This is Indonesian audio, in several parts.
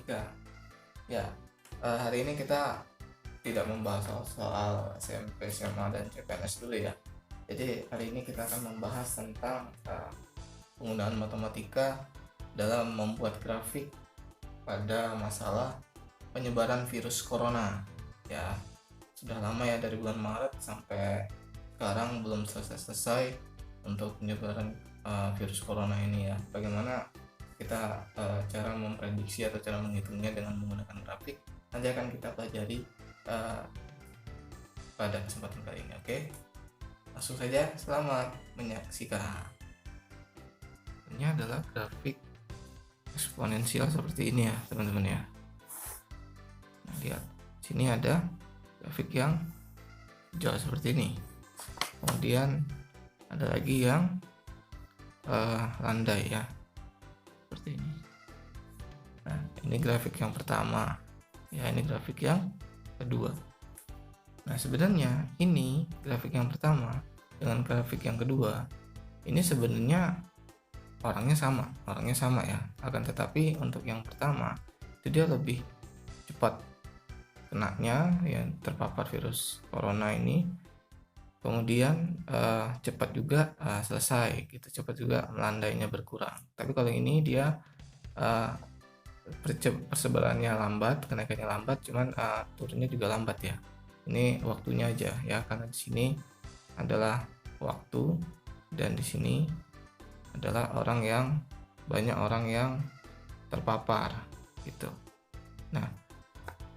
matematika. Ya, hari ini kita tidak membahas soal SMP, SMA, dan CPNS dulu ya. Jadi hari ini kita akan membahas tentang penggunaan matematika dalam membuat grafik pada masalah penyebaran virus corona. Ya, sudah lama ya, dari bulan Maret sampai sekarang belum selesai untuk penyebaran virus corona ini ya. Bagaimana kita cara memprediksi atau cara menghitungnya dengan menggunakan grafik nanti akan kita pelajari pada kesempatan kali ini. Oke, langsung saja, selamat menyaksikan. Ini adalah grafik eksponensial seperti ini ya teman-teman ya. Nah, lihat sini ada grafik yang hijau seperti ini, kemudian ada lagi yang landai ya seperti ini. Nah, ini grafik yang pertama ya, ini grafik yang kedua. Nah, sebenarnya ini grafik yang pertama dengan grafik yang kedua ini sebenarnya orangnya sama ya, akan tetapi untuk yang pertama itu dia lebih cepat kenanya ya, terpapar virus corona ini, kemudian cepat juga selesai gitu, cepat juga melandainya berkurang. Tapi kalau ini dia persebarannya lambat, kenaikannya lambat, cuman turunnya juga lambat ya. Ini waktunya aja ya, karena di sini adalah waktu dan di sini adalah banyak orang yang terpapar gitu. Nah,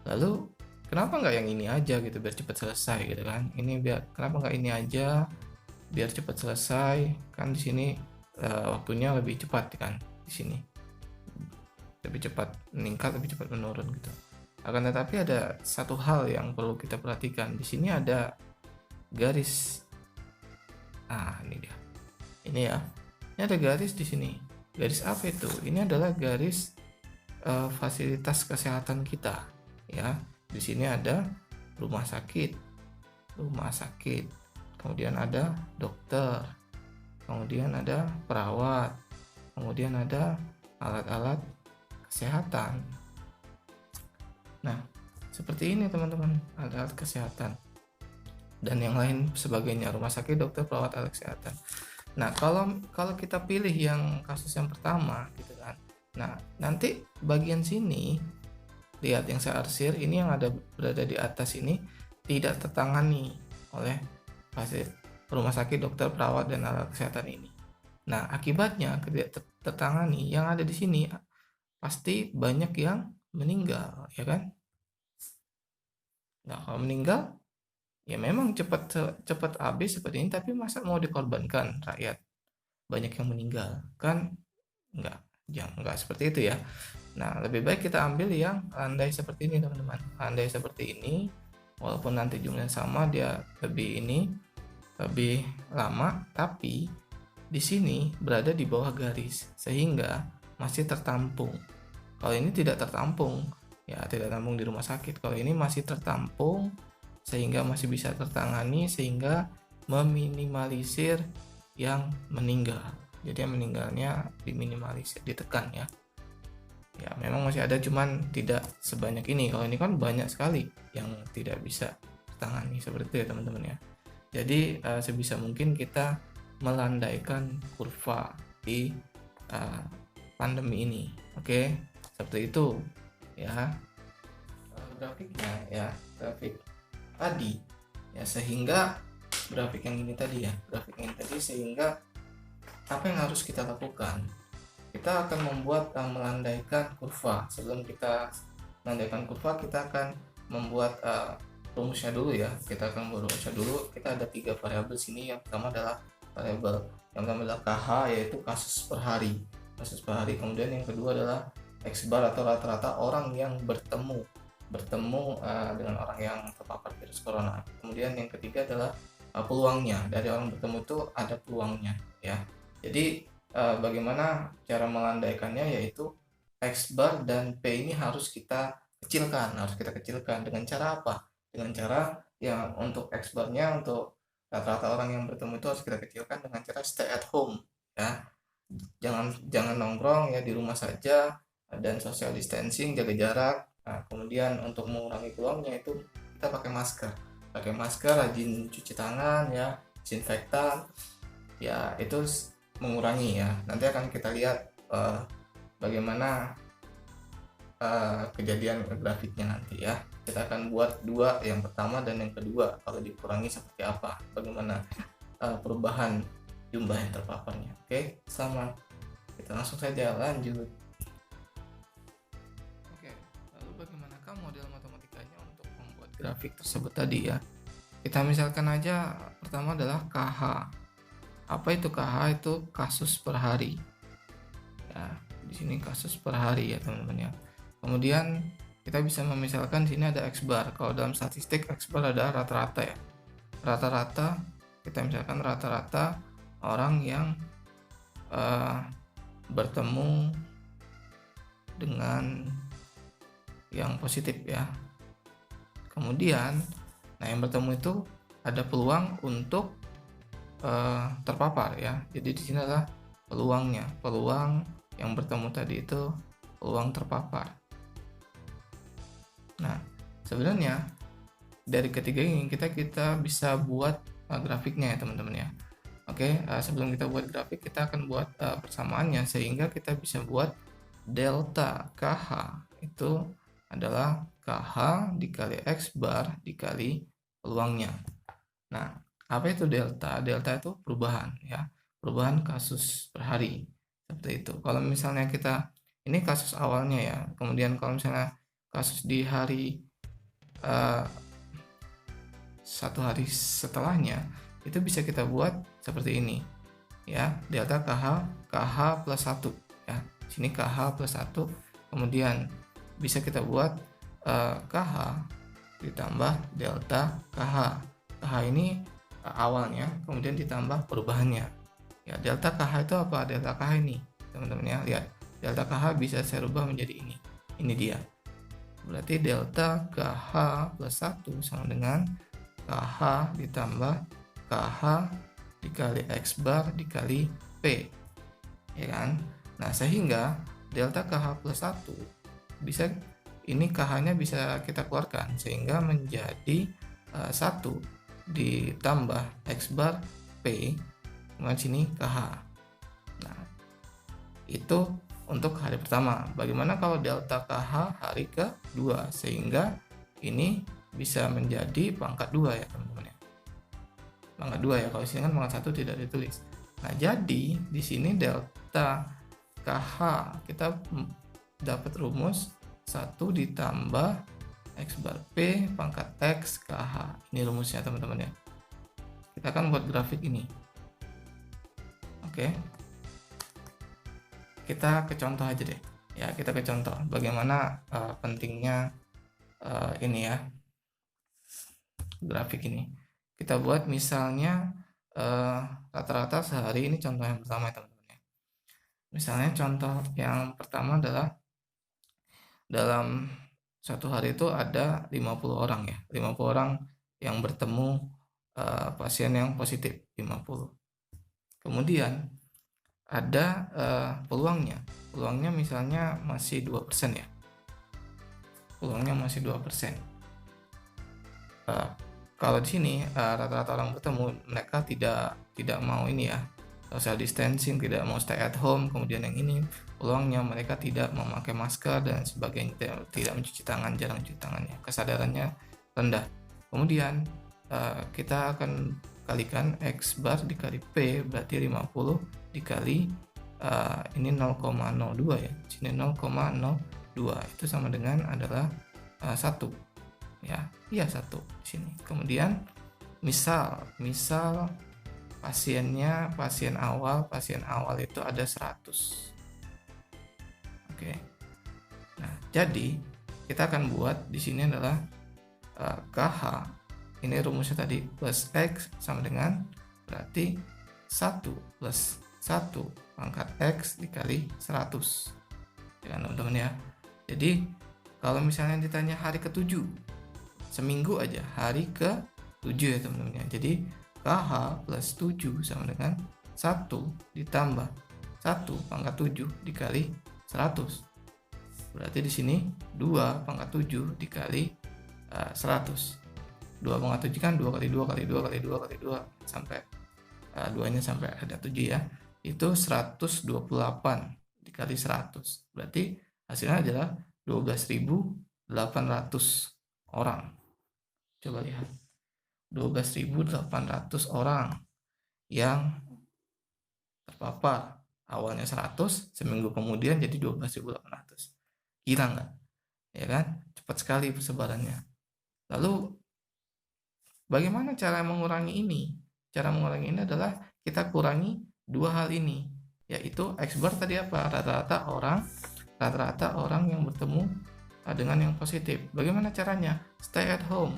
lalu kenapa nggak yang ini aja gitu biar cepat selesai gitu kan? Kenapa nggak ini aja biar cepat selesai? Kan di sini waktunya lebih cepat kan, di sini lebih cepat meningkat, lebih cepat menurun gitu. Akan tetapi ada satu hal yang perlu kita perhatikan. Di sini ada garis. Ini dia. Ini ya. Ini ada garis di sini. Garis apa itu? Ini adalah garis fasilitas kesehatan kita ya. Di sini ada rumah sakit, kemudian ada dokter, kemudian ada perawat, kemudian ada alat-alat kesehatan. Nah, seperti ini teman-teman, alat kesehatan dan yang lain sebagainya, rumah sakit, dokter, perawat, alat kesehatan. Nah, kalau kita pilih yang kasus yang pertama gitu kan. Nah, nanti bagian sini lihat yang saya arsir ini, yang berada di atas ini tidak tertangani oleh rumah sakit, dokter, perawat, dan alat kesehatan ini. Nah, akibatnya tidak tertangani, yang ada di sini pasti banyak yang meninggal ya kan. Nah, kalau meninggal ya memang cepat habis seperti ini, tapi masa mau dikorbankan rakyat banyak yang meninggal kan? Enggak seperti itu ya. Nah, lebih baik kita ambil yang landai seperti ini teman-teman. Landai seperti ini, walaupun nanti jumlahnya sama, dia lebih lama, tapi di sini berada di bawah garis sehingga masih tertampung. Kalau ini tidak tertampung ya, tidak tertampung di rumah sakit. Kalau ini masih tertampung sehingga masih bisa tertangani, sehingga meminimalisir yang meninggal. Jadi yang meninggalnya diminimalisir, ditekan ya. Ya memang masih ada, cuman tidak sebanyak ini. Kalau ini kan banyak sekali yang tidak bisa tertangani, seperti itu ya teman-teman ya. Jadi sebisa mungkin kita melandaikan kurva di pandemi ini. Oke, seperti itu ya grafiknya ya, grafik tadi ya, sehingga grafik yang ini tadi sehingga apa yang harus kita lakukan? Kita akan membuat melandaikan kurva. Sebelum kita melandaikan kurva, kita akan membuat rumusnya dulu ya. Kita akan membuat rumusnya dulu. Kita ada 3 variabel sini. Yang pertama adalah KH, yaitu kasus per hari. Kemudian yang kedua adalah X bar atau rata-rata orang yang bertemu dengan orang yang terpapar virus corona. Kemudian yang ketiga adalah peluangnya. Dari orang bertemu itu ada peluangnya ya. Jadi bagaimana cara melandaikannya, yaitu X bar dan P ini harus kita kecilkan. Dengan cara apa? Dengan cara yang untuk X barnya, untuk rata-rata orang yang bertemu itu harus kita kecilkan dengan cara stay at home ya. Jangan nongkrong ya, di rumah saja, dan social distancing, jaga jarak. Nah, kemudian untuk mengurangi peluangnya itu kita pakai masker, rajin cuci tangan ya, disinfektan ya, itu mengurangi ya. Nanti akan kita lihat bagaimana kejadian grafiknya nanti ya. Kita akan buat dua, yang pertama dan yang kedua, kalau dikurangi seperti apa, bagaimana perubahan jumlah yang terpaparnya. Oke, sama kita langsung saja lanjut. Oke, lalu bagaimanakah model matematikanya untuk membuat grafik tersebut tadi ya? Kita misalkan aja pertama adalah KH. Apa itu KH? Itu kasus per hari. Ya, di sini kasus per hari ya teman-teman ya. Kemudian kita bisa memisalkan di sini ada X bar. Kalau dalam statistik X bar ada rata-rata ya. Rata-rata kita misalkan rata-rata orang yang bertemu dengan yang positif ya. Kemudian yang bertemu itu ada peluang untuk terpapar ya. Jadi di sini adalah peluangnya, peluang yang bertemu tadi itu peluang terpapar. Nah, sebenarnya dari ketiga ini kita bisa buat grafiknya ya teman-teman ya. Oke, sebelum kita buat grafik kita akan buat persamaannya, sehingga kita bisa buat delta KH itu adalah KH dikali X bar dikali peluangnya. Nah, apa itu delta? Delta itu perubahan ya, perubahan kasus per hari seperti itu. Kalau misalnya kita ini kasus awalnya ya, kemudian kalau misalnya kasus di hari satu hari setelahnya, itu bisa kita buat seperti ini ya, delta KH plus 1 ya. Sini KH plus 1, kemudian bisa kita buat KH ditambah delta KH. KH ini awalnya, kemudian ditambah perubahannya ya. Delta KH itu apa? Delta KH ini teman-teman ya, lihat delta KH bisa saya rubah menjadi ini dia. Berarti delta KH plus 1 sama dengan KH ditambah KH dikali X bar dikali P, ya kan? Nah, sehingga delta KH plus 1 bisa, ini KH-nya bisa kita keluarkan sehingga menjadi 1 ditambah X bar P, kemudian sini KH. Nah, itu untuk hari pertama. Bagaimana kalau delta KH hari kedua? Sehingga ini bisa menjadi pangkat 2 ya teman-teman ya. Pangkat 2 ya, kalau sini kan pangkat 1 tidak ditulis. Nah, jadi di sini delta KH kita dapat rumus 1 ditambah X bar P pangkat X KH. Ini rumusnya teman-teman ya. Kita akan buat grafik ini. Oke. Kita ke contoh aja deh. Ya, kita ke contoh bagaimana pentingnya ini ya, grafik ini. Kita buat misalnya rata-rata sehari, ini contoh yang pertama ya teman-teman ya. Misalnya contoh yang pertama adalah dalam satu hari itu ada 50 orang ya, 50 orang yang bertemu pasien yang positif, 50. Kemudian ada peluangnya misalnya masih 2% ya, peluangnya masih 2%. Kalau di sini rata-rata orang bertemu, mereka tidak mau ini ya, social distancing, tidak mau stay at home. Kemudian yang ini peluangnya mereka tidak memakai masker dan sebagainya, tidak mencuci tangan, jarang cuci tangannya, kesadarannya rendah. Kemudian kita akan kalikan X bar dikali P, berarti 50 dikali ini 0,02 ya, sini 0,02, itu sama dengan adalah 1 ya, iya 1 di sini. Kemudian misal pasien awal itu ada 100. Oke. Nah, jadi kita akan buat di sini adalah KH, ini rumusnya tadi, plus X sama dengan berarti 1 plus 1 pangkat X dikali 100 ya teman-teman ya. Jadi kalau misalnya ditanya hari ke-7, seminggu aja hari ke-7 ya teman-teman ya. Jadi KH plus 7 sama dengan 1 ditambah 1 pangkat 7 dikali 100. Berarti di sini 2 pangkat 7 dikali 100. 2 pangkat 7 kan 2 kali 2 kali 2 kali 2 kali 2 sampai 2-nya sampai ada 7 ya. Itu 128 dikali 100. Berarti hasilnya adalah 12.800 orang. Coba lihat. 12.800 orang yang terpapar. Awalnya 100, seminggu kemudian jadi 12.800. Gila nggak? Ya kan? Cepat sekali persebarannya. Lalu bagaimana cara mengurangi ini? Cara mengurangi ini adalah kita kurangi dua hal ini, yaitu X bar tadi apa? Rata-rata orang yang bertemu dengan yang positif. Bagaimana caranya? Stay at home.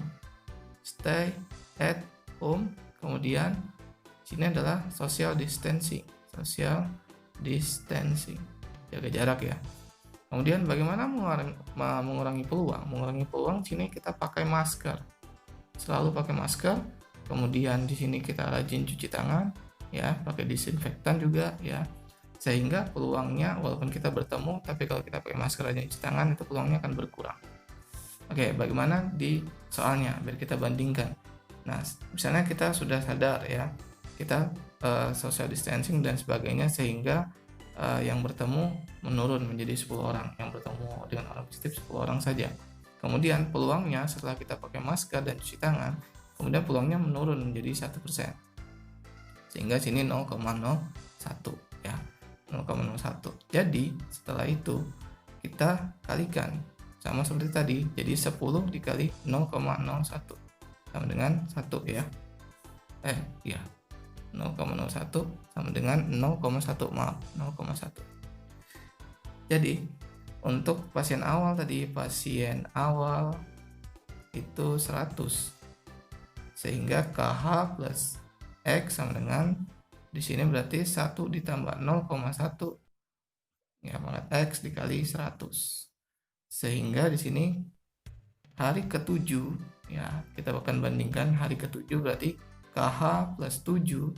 Kemudian sini adalah social distancing. Jaga jarak ya. Kemudian bagaimana mengurangi peluang? Mengurangi peluang sini kita pakai masker. Selalu pakai masker. Kemudian di sini kita rajin cuci tangan ya, pakai disinfektan juga ya. Sehingga peluangnya walaupun kita bertemu, tapi kalau kita pakai masker rajin cuci tangan itu peluangnya akan berkurang. Oke, bagaimana di soalnya biar kita bandingkan. Nah, misalnya kita sudah sadar ya, kita social distancing dan sebagainya sehingga yang bertemu menurun menjadi 10 orang, yang bertemu dengan orang positif 10 orang saja. Kemudian peluangnya setelah kita pakai masker dan cuci tangan, kemudian peluangnya menurun menjadi 1%. Sehingga sini 0,01 ya, 0,01. Jadi setelah itu kita kalikan sama seperti tadi, jadi 10 dikali 0,01 sama dengan 1 ya. 0,01 sama dengan 0,1, maaf, 0,1. Jadi untuk pasien awal itu 100. Sehingga KH plus X sama dengan di sini berarti 1 ditambah 0,1 ya pangkat X dikali 100. Sehingga di sini hari ke-7 ya, kita akan bandingkan hari ke-7 berarti KH plus 7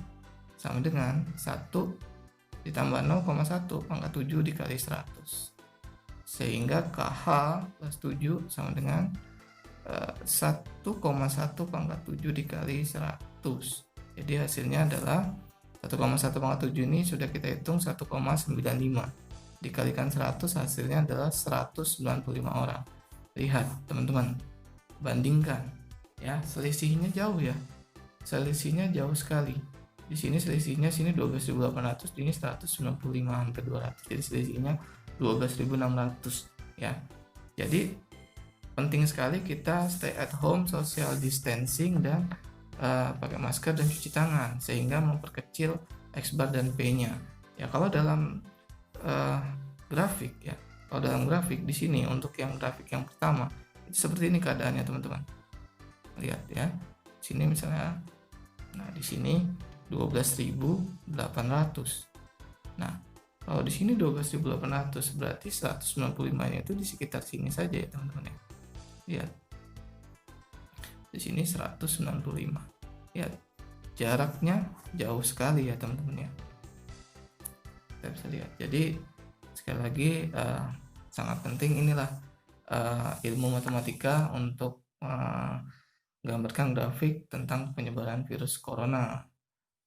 sama dengan 1 ditambah 0,1 pangkat 7 dikali 100. Sehingga KH plus 7 sama dengan 1,1 pangkat 7 dikali 100. Jadi hasilnya adalah 1,1 pangkat 7 ini sudah kita hitung 1,95. Dikalikan 100 hasilnya adalah 195 orang. Lihat teman-teman, bandingkan ya, selisihnya jauh ya. Selisihnya jauh sekali. Di sini selisihnya sini 12.800, di ini 195 hampir 200. Jadi selisihnya 12.600 ya. Jadi penting sekali kita stay at home, social distancing dan pakai masker dan cuci tangan sehingga memperkecil X bar dan P-nya. Ya kalau dalam grafik ya, kalau dalam grafik di sini untuk yang grafik yang pertama itu seperti ini keadaannya teman-teman. Lihat ya. Sini misalnya, nah di sini 12.800. Nah, kalau di sini 12.800 berarti 195-nya itu di sekitar sini saja ya teman-teman ya. Lihat. Di sini 195. Lihat. Jaraknya jauh sekali ya teman-teman ya. Kita bisa lihat. Jadi sekali lagi sangat penting inilah ilmu matematika untuk gambarkan grafik tentang penyebaran virus corona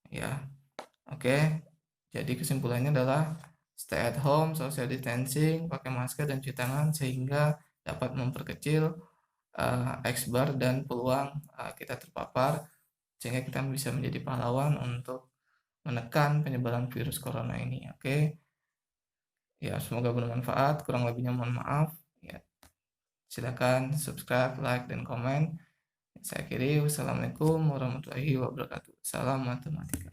ya. Oke, jadi kesimpulannya adalah stay at home, social distancing, pakai masker dan cuci tangan sehingga dapat memperkecil X bar dan peluang kita terpapar sehingga kita bisa menjadi pahlawan untuk menekan penyebaran virus corona ini. Oke. Ya, semoga bermanfaat, kurang lebihnya mohon maaf ya. Silakan subscribe, like dan komen. Saya akhiri, wassalamualaikum warahmatullahi wabarakatuh. Salam matematika.